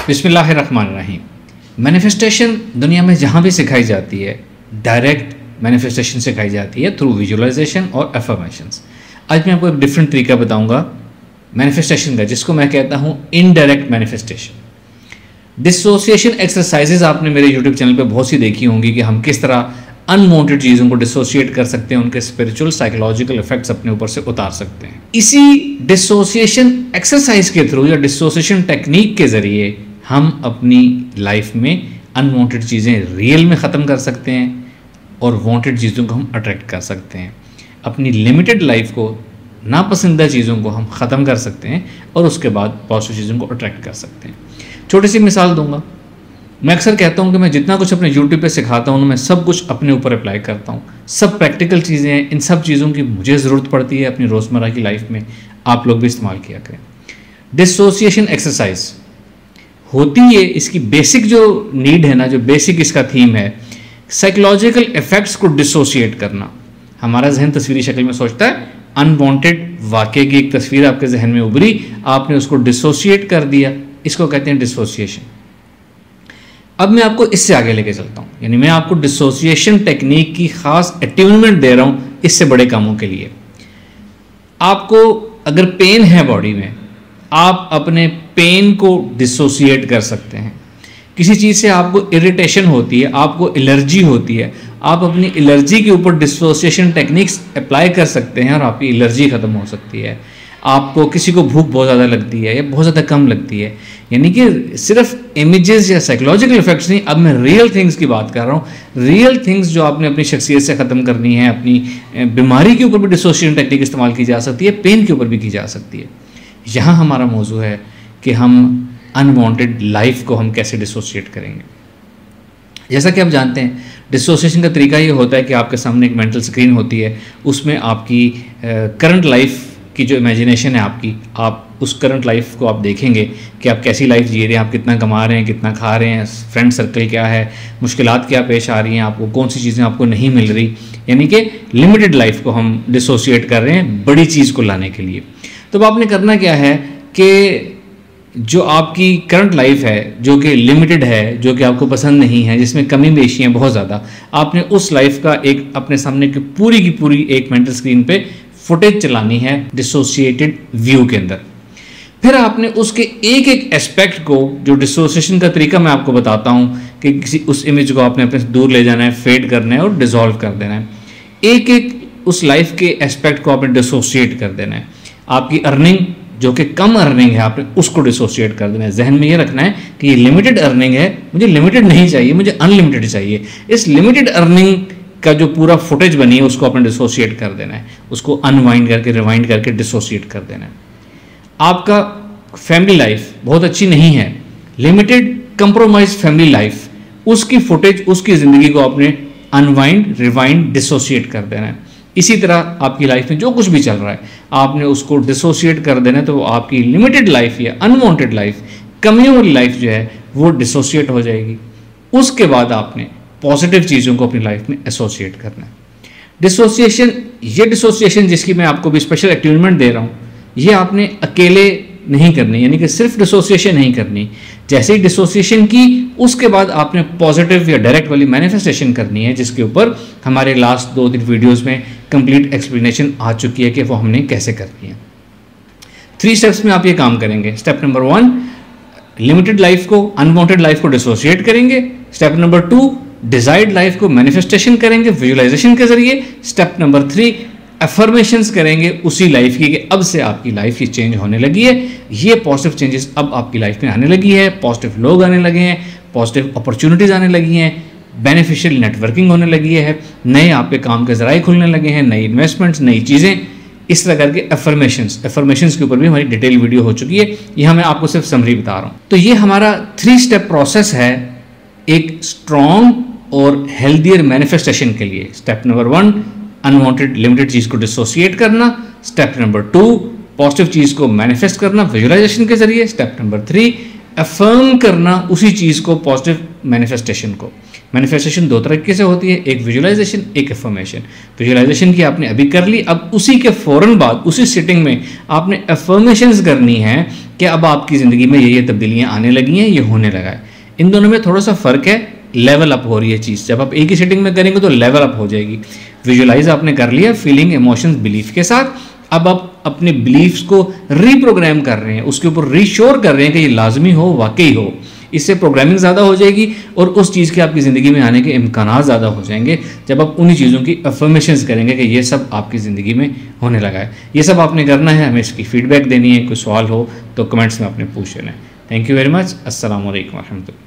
बिस्मिल्लाहिर्रहमानिर्रहीम। मैनिफेस्टेशन दुनिया में जहाँ भी सिखाई जाती है, डायरेक्ट मैनिफेस्टेशन सिखाई जाती है थ्रू विजुअलाइजेशन और अफर्मेशंस। आज मैं आपको एक डिफरेंट तरीका बताऊंगा मैनिफेस्टेशन का, जिसको मैं कहता हूँ इनडायरेक्ट मैनिफेस्टेशन। डिसोसिएशन एक्सरसाइजेज आपने मेरे यूट्यूब चैनल पे बहुत सी देखी होंगी कि हम किस तरह अनवांटेड चीज़ों को डिसोसिएट कर सकते हैं, उनके स्पिरिचुअल साइकोलॉजिकल इफेक्ट्स अपने ऊपर से उतार सकते हैं। इसी डिसोसिएशन एक्सरसाइज के थ्रू या डिसोसिएशन टेक्निक के ज़रिए हम अपनी लाइफ में अनवांटेड चीज़ें रियल में ख़त्म कर सकते हैं और वांटेड चीज़ों को हम अट्रैक्ट कर सकते हैं। अपनी लिमिटेड लाइफ को, नापसंदीदा चीज़ों को हम ख़त्म कर सकते हैं और उसके बाद पॉजिटिव चीज़ों को अट्रैक्ट कर सकते हैं। छोटी सी मिसाल दूंगा। मैं अक्सर कहता हूं कि मैं जितना कुछ अपने YouTube पे सिखाता हूं, मैं सब कुछ अपने ऊपर अप्लाई करता हूं। सब प्रैक्टिकल चीज़ें हैं, इन सब चीज़ों की मुझे ज़रूरत पड़ती है अपनी रोज़मर्रा की लाइफ में, आप लोग भी इस्तेमाल किया करें। डिसोसिएशन एक्सरसाइज होती है, इसकी बेसिक जो नीड है ना, जो बेसिक इसका थीम है, साइकोलॉजिकल इफेक्ट्स को डिसोसिएट करना। हमारा जहन तस्वीरी शक्ल में सोचता है, अनवांटेड वाक़े की एक तस्वीर आपके जहन में उभरी, आपने उसको डिसोसिएट कर दिया, इसको कहते हैं डिसोसिएशन। अब मैं आपको इससे आगे लेके चलता हूँ, यानी मैं आपको डिसोसिएशन टेक्निक की खास अट्यूनमेंट दे रहा हूँ इससे बड़े कामों के लिए। आपको अगर पेन है बॉडी में, आप अपने पेन को डिसोसिएट कर सकते हैं। किसी चीज़ से आपको इरिटेशन होती है, आपको एलर्जी होती है, आप अपनी एलर्जी के ऊपर डिसोसिएशन टेक्निक्स अप्लाई कर सकते हैं और आपकी एलर्जी ख़त्म हो सकती है। आपको किसी को भूख बहुत ज़्यादा लगती है या बहुत ज़्यादा कम लगती है, यानी कि सिर्फ इमेजेस या साइकोलॉजिकल इफेक्ट्स नहीं, अब मैं रियल थिंग्स की बात कर रहा हूँ। रियल थिंग्स जो आपने अपनी शख्सियत से ख़त्म करनी है, अपनी बीमारी के ऊपर भी डिसोसिएशन टेक्निक इस्तेमाल की जा सकती है, पेन के ऊपर भी की जा सकती है। यहाँ हमारा मौजू है कि हम अनवांटेड लाइफ को हम कैसे डिसोसिएट करेंगे। जैसा कि आप जानते हैं, डिसोसिएशन का तरीका ये होता है कि आपके सामने एक मेंटल स्क्रीन होती है, उसमें आपकी करंट लाइफ की जो इमेजिनेशन है आपकी, आप उस करंट लाइफ को आप देखेंगे कि आप कैसी लाइफ जी रहे हैं, आप कितना कमा रहे हैं, कितना खा रहे हैं, फ्रेंड सर्कल क्या है, मुश्किलात क्या पेश आ रही हैं, आपको कौन सी चीज़ें आपको नहीं मिल रही, यानी कि लिमिटेड लाइफ को हम डिसोसिएट कर रहे हैं बड़ी चीज़ को लाने के लिए। तो आपने करना क्या है कि जो आपकी करंट लाइफ है, जो कि लिमिटेड है, जो कि आपको पसंद नहीं है, जिसमें कमी बेशी है बहुत ज़्यादा, आपने उस लाइफ का एक अपने सामने की पूरी एक मेंटल स्क्रीन पे फुटेज चलानी है डिसोसिएटेड व्यू के अंदर। फिर आपने उसके एक एस्पेक्ट को, जो डिसोसिएशन का तरीका मैं आपको बताता हूँ कि किसी उस इमेज को आपने अपने से दूर ले जाना है, फेड करना है और डिसॉल्व कर देना है। एक उस लाइफ के एस्पेक्ट को आपने डिसोसिएट कर देना है। आपकी अर्निंग जो कि कम अर्निंग है, आपने उसको डिसोसिएट कर देना है। जहन में ये रखना है कि ये लिमिटेड अर्निंग है, मुझे लिमिटेड नहीं चाहिए, मुझे अनलिमिटेड चाहिए। इस लिमिटेड अर्निंग का जो पूरा फुटेज बनी है उसको आपने डिसोसिएट कर देना है, उसको अनवाइंड करके रिवाइंड करके डिसोसिएट कर देना है। आपका फैमिली लाइफ बहुत अच्छी नहीं है, लिमिटेड कंप्रोमाइज फैमिली लाइफ, उसकी फुटेज, उसकी ज़िंदगी को आपने अनवाइंड रिवाइंड डिसोसिएट कर देना है। इसी तरह आपकी लाइफ में जो कुछ भी चल रहा है, आपने उसको डिसोसिएट कर देना है, तो आपकी लिमिटेड लाइफ या अनवांटेड लाइफ, कमियों वाली लाइफ जो है वो डिसोसिएट हो जाएगी। उसके बाद आपने पॉजिटिव चीज़ों को अपनी लाइफ में एसोसिएट करना है। डिसोसिएशन जिसकी मैं आपको भी स्पेशल अट्यूनमेंट दे रहा हूँ, ये आपने अकेले नहीं करनी, यानी कि सिर्फ डिसोसिएशन नहीं करनी। जैसे ही डिसोसिएशन की, उसके बाद आपने पॉजिटिव या डायरेक्ट वाली मैनिफेस्टेशन करनी है, जिसके ऊपर हमारे लास्ट 2-3 वीडियोस में कंप्लीट एक्सप्लेनेशन आ चुकी है कि वो हमने कैसे करनी है। 3 स्टेप्स में आप ये काम करेंगे। स्टेप नंबर 1, लिमिटेड लाइफ को, अनवांटेड लाइफ को डिसोसिएट करेंगे। स्टेप नंबर 2, डिजायर्ड लाइफ को मैनिफेस्टेशन करेंगे विजुअलाइजेशन के जरिए। स्टेप नंबर 3, अफर्मेशंस करेंगे उसी लाइफ की कि अब से आपकी लाइफ ये चेंज होने लगी है, ये पॉजिटिव चेंजेस अब आपकी लाइफ में आने लगी है, पॉजिटिव लोग आने लगे हैं, पॉजिटिव अपॉर्चुनिटीज़ आने लगी हैं, बेनिफिशियल नेटवर्किंग होने लगी है, नए आपके काम के ज़राए खुलने लगे हैं, नई इन्वेस्टमेंट्स, नई चीज़ें, इस तरह करके अफर्मेशंस के ऊपर भी हमारी डिटेल वीडियो हो चुकी है। यहाँ मैं आपको सिर्फ समरी बता रहा हूँ। तो ये हमारा 3 स्टेप प्रोसेस है एक स्ट्रॉन्ग और हेल्दियर मैनिफेस्टेशन के लिए। स्टेप नंबर 1, अनवांटेड लिमिटेड चीज़ को डिसोसिएट करना। स्टेप नंबर 2, पॉजिटिव चीज़ को मैनिफेस्ट करना विजुअलाइजेशन के जरिए। स्टेप नंबर 3, अफर्म करना उसी चीज़ को, पॉजिटिव मैनिफेस्टेशन को। मैनिफेस्टेशन दो तरीके से होती है, एक विजुअलाइजेशन, एक अफर्मेशन। विजुअलाइजेशन की आपने अभी कर ली, अब उसी के फ़ौरन बाद उसी सिटिंग में आपने अफर्मेशंस करनी है कि अब आपकी ज़िंदगी में ये तब्दीलियाँ आने लगी हैं, ये होने लगा है। इन दोनों में थोड़ा सा फ़र्क है, लेवल अप हो रही है चीज़। जब आप एक ही सिटिंग में करेंगे तो लेवल अप हो जाएगी। विजुअलाइज आपने कर लिया फीलिंग, इमोशंस, बिलीफ के साथ, अब आप अपने बिलीफ्स को रीप्रोग्राम कर रहे हैं, उसके ऊपर रीश्योर कर रहे हैं कि ये लाजमी हो, वाकई हो। इससे प्रोग्रामिंग ज़्यादा हो जाएगी और उस चीज़ के आपकी ज़िंदगी में आने के इम्कानात ज़्यादा हो जाएंगे जब आप उन्हीं चीज़ों की अफर्मेशंस करेंगे कि ये सब आपकी ज़िंदगी में होने लगा है। ये सब आपने करना है, हमें इसकी फ़ीडबैक देनी है। कोई सवाल हो तो कमेंट्स में आपने पूछ लेना है। Thank you very much. अस्सलाम वालेकुम रहमतुल्लाह।